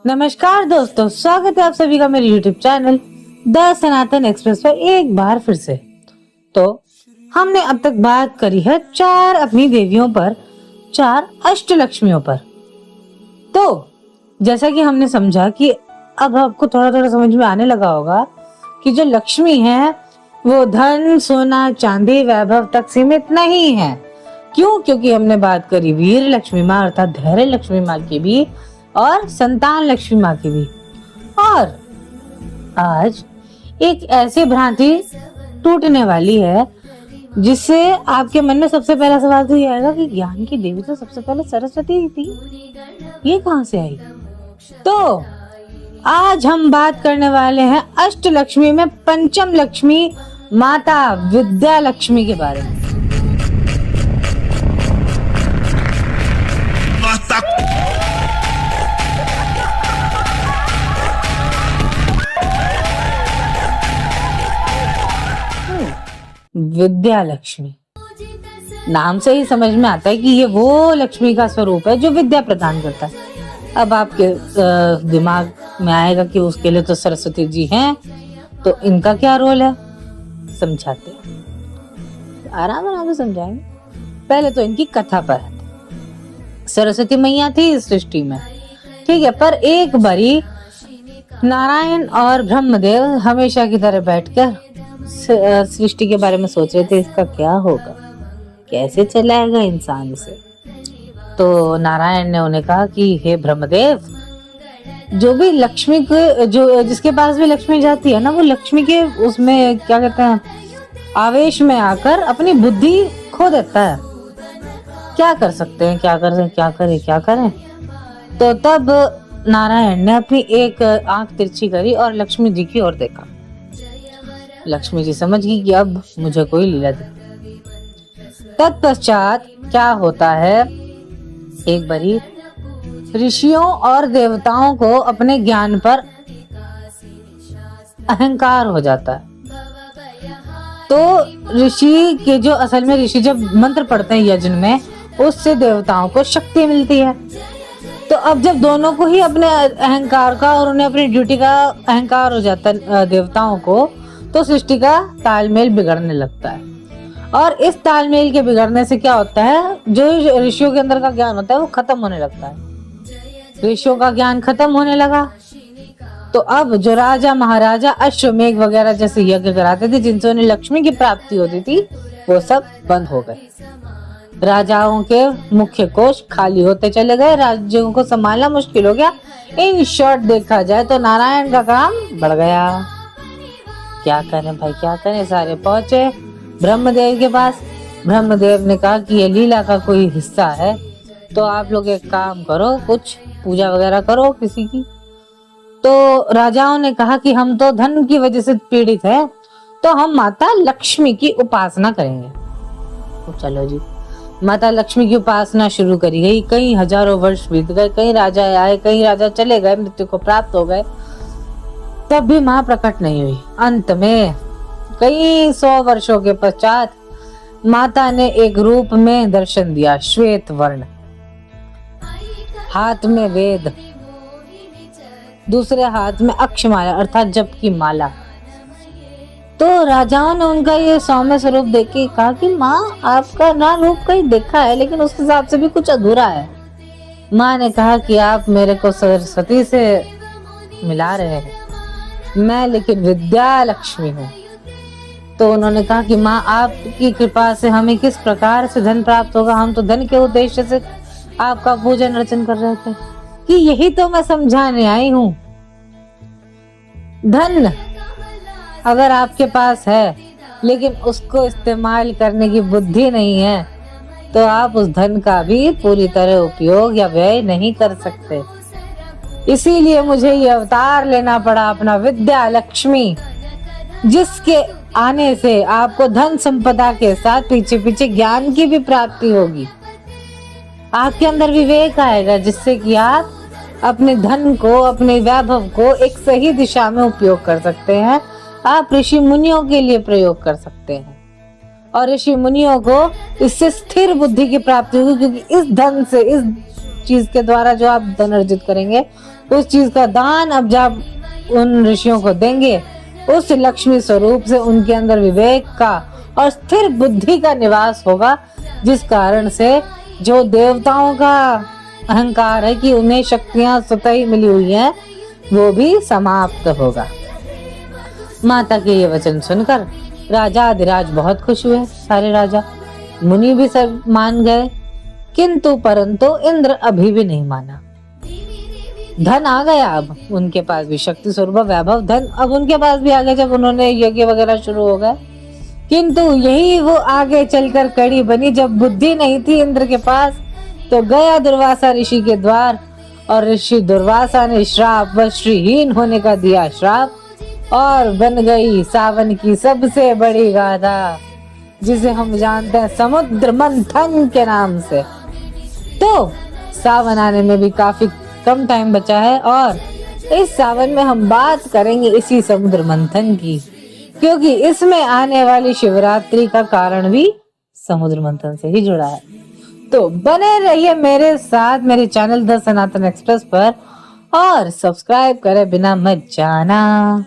नमस्कार दोस्तों, स्वागत है आप सभी का मेरे YouTube channel the Sanatan express पर एक बार फिर से। तो हमने अब तक बात करी है 4 अपनी देवियों पर, 4 अष्टलक्ष्मियों पर। तो जैसा कि हमने समझा कि अब आपको थोड़ा थोड़ा समझ में आने लगा होगा कि जो लक्ष्मी है वो धन, सोना, चांदी, वैभव तक सीमित नहीं है। क्यों? क्योंकि हमने बात करी वीर लक्ष्मी माँ अर्थात धैर्य लक्ष्मी माँ की भी और संतान लक्ष्मी माँ की भी। और आज एक ऐसी भ्रांति टूटने वाली है जिससे आपके मन में सबसे पहला सवाल तो ये आएगा कि ज्ञान की देवी तो सबसे पहले सरस्वती ही थी, ये कहां से आई? तो आज हम बात करने वाले हैं अष्टलक्ष्मी में पंचम लक्ष्मी माता विद्या लक्ष्मी के बारे में। विद्या लक्ष्मी, नाम से ही समझ में आता है कि ये वो लक्ष्मी का स्वरूप है जो विद्या प्रदान करता है। अब आपके दिमाग में आएगा कि उसके लिए तो सरस्वती जी हैं, तो इनका क्या रोल है? समझाते हैं, आराम आराम से समझाएंगे। पहले तो इनकी कथा पर है। सरस्वती मैया थी इस सृष्टि में, ठीक है, पर एक बारी नारायण और ब्रह्मदेव हमेशा की तरह बैठकर सृष्टि के बारे में सोच रहे थे, इसका क्या होगा, कैसे चलाएगा इंसान इसे। तो नारायण ने उन्हें कहा कि हे ब्रह्मदेव, जो भी लक्ष्मी के जो जिसके पास भी लक्ष्मी जाती है ना, वो लक्ष्मी के उसमें क्या कहते हैं, आवेश में आकर अपनी बुद्धि खो देता है। क्या कर सकते हैं, क्या करें। तो तब नारायण ने अपनी एक आंख तिरछी करी और लक्ष्मी जी की ओर देखा। लक्ष्मी जी समझ गई कि अब मुझे कोई लीला दी। तत्पश्चात क्या होता है, एक बारी ऋषियों और देवताओं को अपने ज्ञान पर अहंकार हो जाता है। तो ऋषि के जो असल में ऋषि जब मंत्र पढ़ते हैं यज्ञ में, उससे देवताओं को शक्ति मिलती है। तो अब जब दोनों को ही अपने अहंकार का और उन्हें अपनी ड्यूटी का अहंकार हो जाता है देवताओं को, तो सृष्टि का तालमेल बिगड़ने लगता है। और इस तालमेल के बिगड़ने से क्या होता है, जो ऋषियों के अंदर का ज्ञान होता है वो खत्म होने लगता है। ऋषियों का ज्ञान खत्म होने लगा, तो अब जो राजा महाराजा अश्वमेघ वगैरह जैसे यज्ञ कराते थे जिनसे उन्हें लक्ष्मी की प्राप्ति होती थी, वो सब बंद हो गए। राजाओं के मुख्य कोष खाली होते चले गए, राज्यों को संभालना मुश्किल हो गया। इन शॉर्ट देखा जाए तो नारायण का काम बढ़ गया। क्या करें भाई, क्या करें। सारे पहुंचे ब्रह्मदेव के पास। ब्रह्मदेव ने कहा कि ये लीला का कोई हिस्सा है, तो आप लोग एक काम करो, कुछ पूजा वगैरह करो किसी की। तो राजाओं ने कहा कि हम तो धन की वजह से पीड़ित हैं, तो हम माता लक्ष्मी की उपासना करेंगे। तो चलो जी, माता लक्ष्मी की उपासना शुरू करी गई। कई हजारों वर्ष बीत गए, कई राजा आए, कई राजा चले गए, मृत्यु को प्राप्त हो गए, तब भी मां प्रकट नहीं हुई। अंत में कई 100 वर्षों के पश्चात माता ने एक रूप में दर्शन दिया, श्वेत वर्ण, हाथ में वेद, दूसरे हाथ में अक्षमाला अर्थात जप की माला। तो राजाओं ने उनका ये सौम्य स्वरूप देख के कहा कि माँ, आपका ना रूप कहीं देखा है, लेकिन उस हिसाब से भी कुछ अधूरा है। माँ ने कहा कि आप मेरे को सरस्वती से मिला रहे हैं, मैं लेकिन विद्या लक्ष्मी हूँ। तो उन्होंने कहा कि माँ, आपकी कृपा से हमें किस प्रकार से धन प्राप्त होगा, हम तो धन के उद्देश्य से आपका पूजन अर्चन कर रहे थे। कि यही तो मैं समझाने आई हूँ, धन अगर आपके पास है लेकिन उसको इस्तेमाल करने की बुद्धि नहीं है, तो आप उस धन का भी पूरी तरह उपयोग या व्यय नहीं कर सकते। इसीलिए मुझे ये अवतार लेना पड़ा, अपना विद्या लक्ष्मी, जिसके आने से आपको धन संपदा के साथ पीछे पीछे ज्ञान की भी प्राप्ति होगी। आपके अंदर विवेक आएगा, जिससे कि आप अपने धन को, अपने वैभव को एक सही दिशा में उपयोग कर सकते हैं। आप ऋषि मुनियों के लिए प्रयोग कर सकते हैं, और ऋषि मुनियों को इससे स्थिर बुद्धि की प्राप्ति होगी, क्योंकि इस धन से, इस चीज के द्वारा जो आप धन अर्जित करेंगे उस चीज का दान अब जब उन ऋषियों को देंगे, उस लक्ष्मी स्वरूप से उनके अंदर विवेक का और स्थिर बुद्धि का निवास होगा, जिस कारण से जो देवताओं का अहंकार है कि उन्हें शक्तियां स्वतः ही मिली हुई हैं, वो भी समाप्त होगा। माता के ये वचन सुनकर राजा अधिराज बहुत खुश हुए। सारे राजा मुनि भी सब मान गए, किंतु परंतु इंद्र अभी भी नहीं माना। धन आ गया अब उनके पास भी, शक्ति स्वरूप वैभव धन अब उनके पास भी आ गया जब उन्होंने यज्ञ वगैरह शुरू हो गए। किंतु यही वो आगे चलकर कड़ी बनी, जब बुद्धि नहीं थी इंद्र के पास तो गया दुर्वासा ऋषि के द्वार, और ऋषि दुर्वासा ने श्राप व श्रीहीन होने का दिया श्राप, और बन गई सावन की सबसे बड़ी गाथा, जिसे हम जानते हैं समुद्र मंथन के नाम से। तो सावन आने में भी काफी कम टाइम बचा है, और इस सावन में हम बात करेंगे इसी समुद्र मंथन की, क्योंकि इसमें आने वाली शिवरात्रि का कारण भी समुद्र मंथन से ही जुड़ा है। तो बने रहिए मेरे साथ मेरे चैनल द सनातन एक्सप्रेस पर, और सब्सक्राइब करे बिना मत जाना।